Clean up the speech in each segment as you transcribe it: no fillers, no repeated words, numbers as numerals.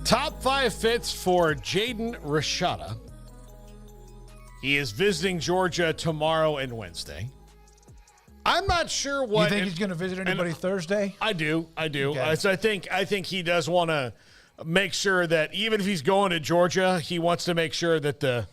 Top 5 fits for Jaden Rashada. He is visiting Georgia tomorrow and Wednesday. I'm not sure what. You think he's going to visit anybody Thursday? I do. Okay. So I think he does want to make sure that even if he's going to Georgia, he wants to make sure that the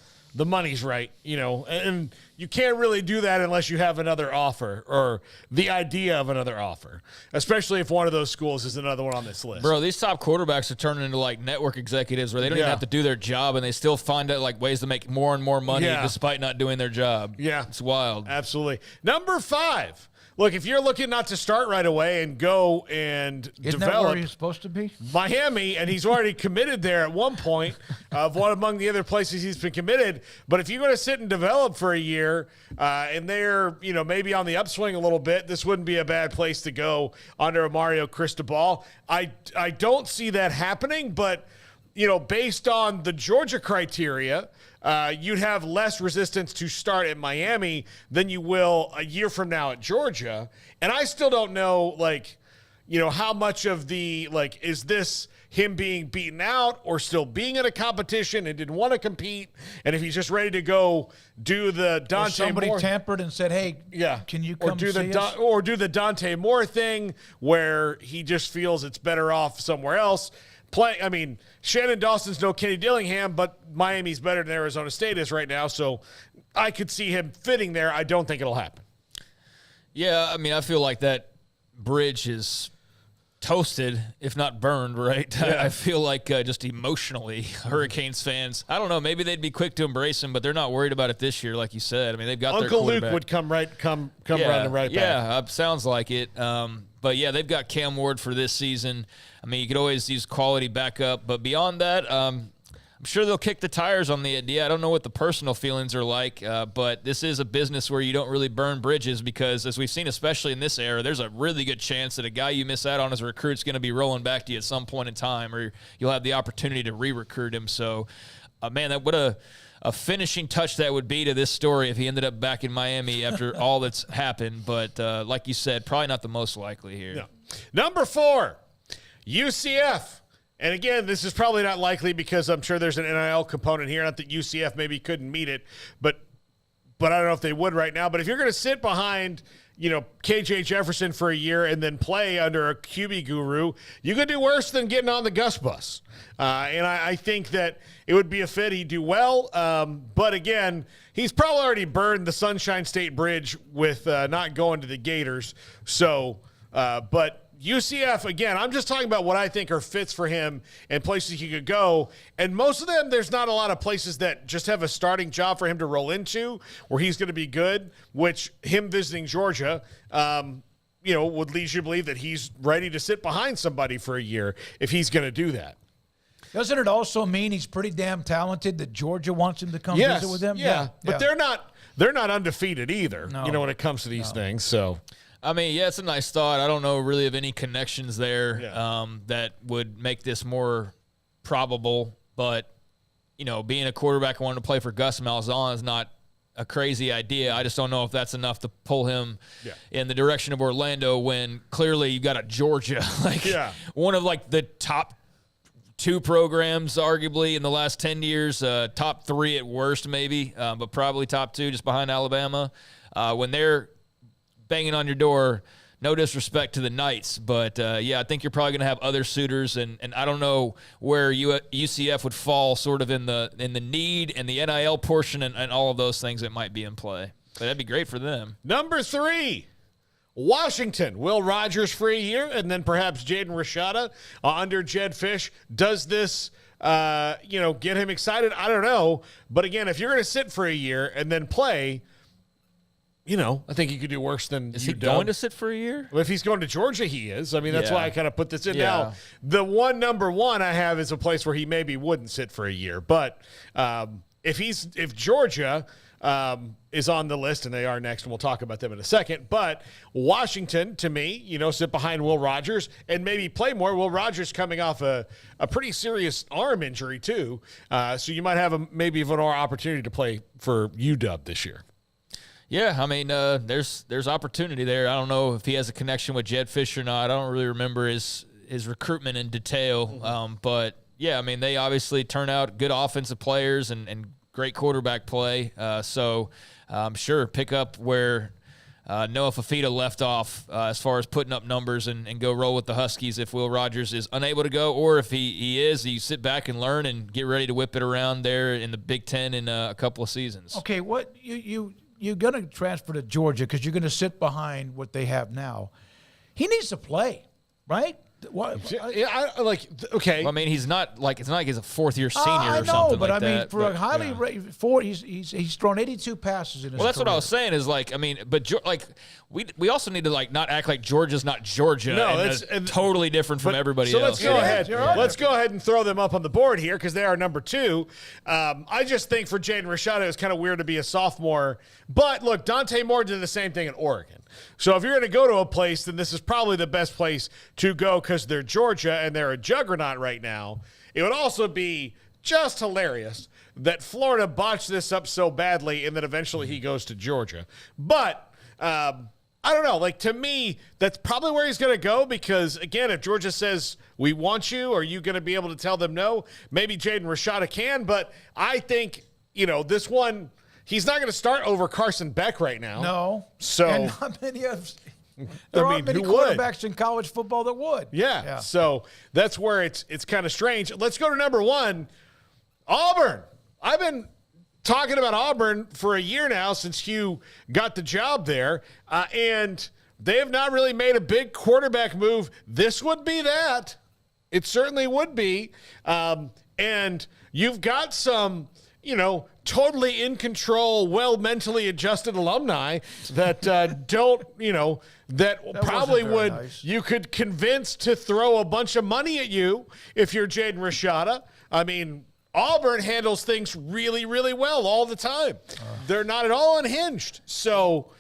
money's right, and you can't really do that unless you have another offer or the idea of another offer, especially if one of those schools is another one on this list. Bro, these top quarterbacks are turning into like network executives where they don't even have to do their job and they still find out like ways to make more and more money despite not doing their job. Yeah. It's wild. Absolutely. Number 5. Look, if you're looking not to start right away and go and Isn't develop, that where he's supposed to be? Miami, and he's already committed there at one point of one among the other places he's been committed. But if you're going to sit and develop for a year and they're, maybe on the upswing a little bit, this wouldn't be a bad place to go under a Mario Cristobal. I don't see that happening, but, based on the Georgia criteria, you'd have less resistance to start at Miami than you will a year from now at Georgia. And I still don't know, how much of the, is this him being beaten out or still being in a competition and didn't want to compete? And if he's just ready to go do the Dante or somebody Moore. tampered and said, hey, can you come see us? Or do the Dante Moore thing where he just feels it's better off somewhere else. Shannon Dawson's no Kenny Dillingham, but Miami's better than Arizona State is right now, so I could see him fitting there. I don't think it'll happen. Yeah, I feel like that bridge is toasted, if not burned, right? Yeah. I feel like just emotionally, Hurricanes fans, I don't know, maybe they'd be quick to embrace him, but they're not worried about it this year, like you said. They've got their Uncle quarterback. Luke would come running right back. Yeah, sounds like it. But, yeah, they've got Cam Ward for this season. You could always use quality backup. But beyond that, I'm sure they'll kick the tires on the idea. I don't know what the personal feelings are like, but this is a business where you don't really burn bridges because, as we've seen, especially in this era, there's a really good chance that a guy you miss out on as a recruit is going to be rolling back to you at some point in time, or you'll have the opportunity to re-recruit him. So, man, what a finishing touch that would be to this story if he ended up back in Miami after all that's happened. But like you said, probably not the most likely here. No. Number 4, UCF. And again, this is probably not likely because I'm sure there's an NIL component here. Not that UCF maybe couldn't meet it, but I don't know if they would right now. But if you're going to sit behind, KJ Jefferson for a year and then play under a QB guru, you could do worse than getting on the Gus bus. And I think that it would be a fit. He'd do well. But again, he's probably already burned the Sunshine State Bridge with not going to the Gators. So, but UCF, again, I'm just talking about what I think are fits for him and places he could go. And most of them, there's not a lot of places that just have a starting job for him to roll into where he's going to be good, which him visiting Georgia, would lead you to believe that he's ready to sit behind somebody for a year if he's going to do that. Doesn't it also mean he's pretty damn talented that Georgia wants him to come visit with them? Yeah. But they're not undefeated either, when it comes to these things. So it's a nice thought. I don't know really of any connections there that would make this more probable. But, being a quarterback and wanting to play for Gus Malzahn is not a crazy idea. I just don't know if that's enough to pull him in the direction of Orlando when clearly you've got a Georgia, one of the top 2 programs arguably in the last 10 years, top 3 at worst maybe, but probably top 2 just behind Alabama. When they're banging on your door, no disrespect to the Knights, but I think you're probably going to have other suitors, and I don't know where UCF would fall sort of in the need and the NIL portion and all of those things that might be in play. But that'd be great for them. Number 3, Washington. Will Rogers for a year, and then perhaps Jaden Rashada under Jed Fish. Does this get him excited? I don't know. But again, if you're going to sit for a year and then play, I think he could do worse than Is he going to sit for a year? Well, if he's going to Georgia, he is. That's why I kind of put this in. Yeah. Now, the number one I have is a place where he maybe wouldn't sit for a year. But if Georgia is on the list, and they are next, and we'll talk about them in a second. But Washington, to me, sit behind Will Rogers and maybe play more. Will Rogers coming off a pretty serious arm injury, too. So you might have maybe even more opportunity to play for UW this year. Yeah, there's opportunity there. I don't know if he has a connection with Jed Fish or not. I don't really remember his recruitment in detail. But yeah, I mean, they obviously turn out good offensive players and great quarterback play. So sure, pick up where Noah Fafita left off as far as putting up numbers and go roll with the Huskies if Will Rogers is unable to go, or if he is, you sit back and learn and get ready to whip it around there in the Big Ten in a couple of seasons. Okay, what you're going to transfer to Georgia because you're going to sit behind what they have now. He needs to play, right? What? Okay. Well, I mean, he's not like it's not like he's a fourth-year senior I or know, something but like I mean, that. for a highly rated four, he's thrown 82 passes in his Well, that's career. what I was saying is like, I mean, but like we also need to like not act like Georgia's not Georgia. No, and totally different from everybody so else. let's go ahead. Let's go ahead and throw them up on the board here because they are number 2. I just think for Jaden Rashada, it's kind of weird to be a sophomore. But look, Dante Moore did the same thing in Oregon. So if you're going to go to a place, then this is probably the best place to go because they're Georgia and they're a juggernaut right now. It would also be just hilarious that Florida botched this up so badly and that eventually he goes to Georgia. But I don't know. Like, to me, that's probably where he's going to go because, again, if Georgia says, we want you, are you going to be able to tell them no? Maybe Jaden Rashada can, but I think, this one – he's not going to start over Carson Beck right now. No. So and not many of there aren't many quarterbacks in college football that would. Yeah. So that's where it's kind of strange. Let's go to number 1, Auburn. I've been talking about Auburn for a year now since Hugh got the job there, and they have not really made a big quarterback move. This would be that. It certainly would be. And you've got some, totally in control, well mentally adjusted alumni that don't, that probably would, nice. You could convince to throw a bunch of money at you if you're Jaden Rashada. I mean, Auburn handles things really, really well all the time. They're not at all unhinged. So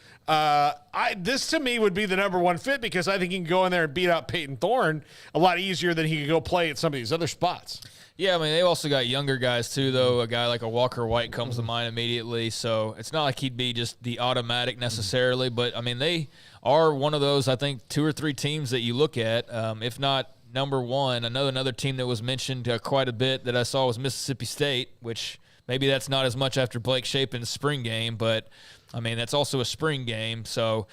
this to me would be the number 1 fit because I think he can go in there and beat out Peyton Thorne a lot easier than he could go play at some of these other spots. Yeah, I mean, they've also got younger guys, too, though. A guy like a Walker White comes to mind immediately. So it's not like he'd be just the automatic necessarily. But, I mean, they are one of those, I think, 2 or 3 teams that you look at, if not number 1. Another team that was mentioned quite a bit that I saw was Mississippi State, which maybe that's not as much after Blake Shapen's spring game. But, I mean, that's also a spring game. So,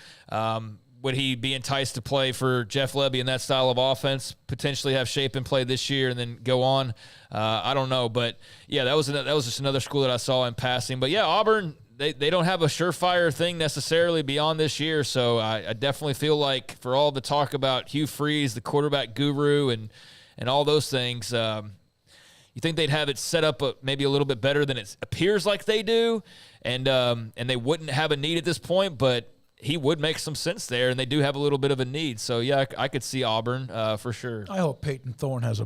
would he be enticed to play for Jeff Lebby in that style of offense, potentially have Shapen play this year and then go on? I don't know. But, yeah, that was just another school that I saw in passing. But, yeah, Auburn, they don't have a surefire thing necessarily beyond this year. So I definitely feel like for all the talk about Hugh Freeze, the quarterback guru, and all those things, you think they'd have it set up maybe a little bit better than it appears like they do, and they wouldn't have a need at this point, but he would make some sense there, and they do have a little bit of a need. So, yeah, I could see Auburn for sure. I hope Peyton Thorne has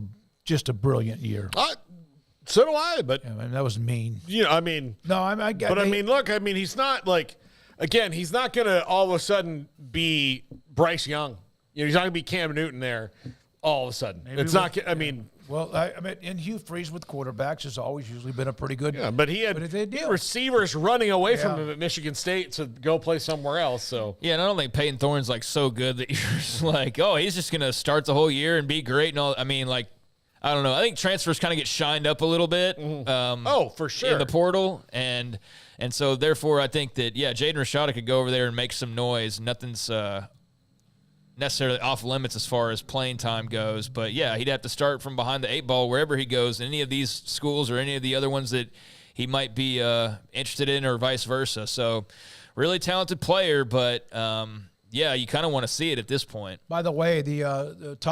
just a brilliant year. So do I, but I mean, that was mean. I mean, no, look, he's not like, again, he's not going to all of a sudden be Bryce Young. He's not going to be Cam Newton there all of a sudden. Well, I mean, and Hugh Freeze with quarterbacks has always usually been a pretty good. Yeah, but he had receivers running away from him at Michigan State to go play somewhere else. So yeah, and I don't think Peyton Thorne's like so good that you're just like, oh, he's just gonna start the whole year and be great and all. I mean, like, I don't know. I think transfers kind of get shined up a little bit. For sure in the portal, and so therefore I think that Jaden Rashada could go over there and make some noise. Nothing's necessarily off limits as far as playing time goes, but yeah, he'd have to start from behind the 8 ball wherever he goes, any of these schools or any of the other ones that he might be interested in, or vice versa. So really talented player, but you kind of want to see it at this point. By the way, the top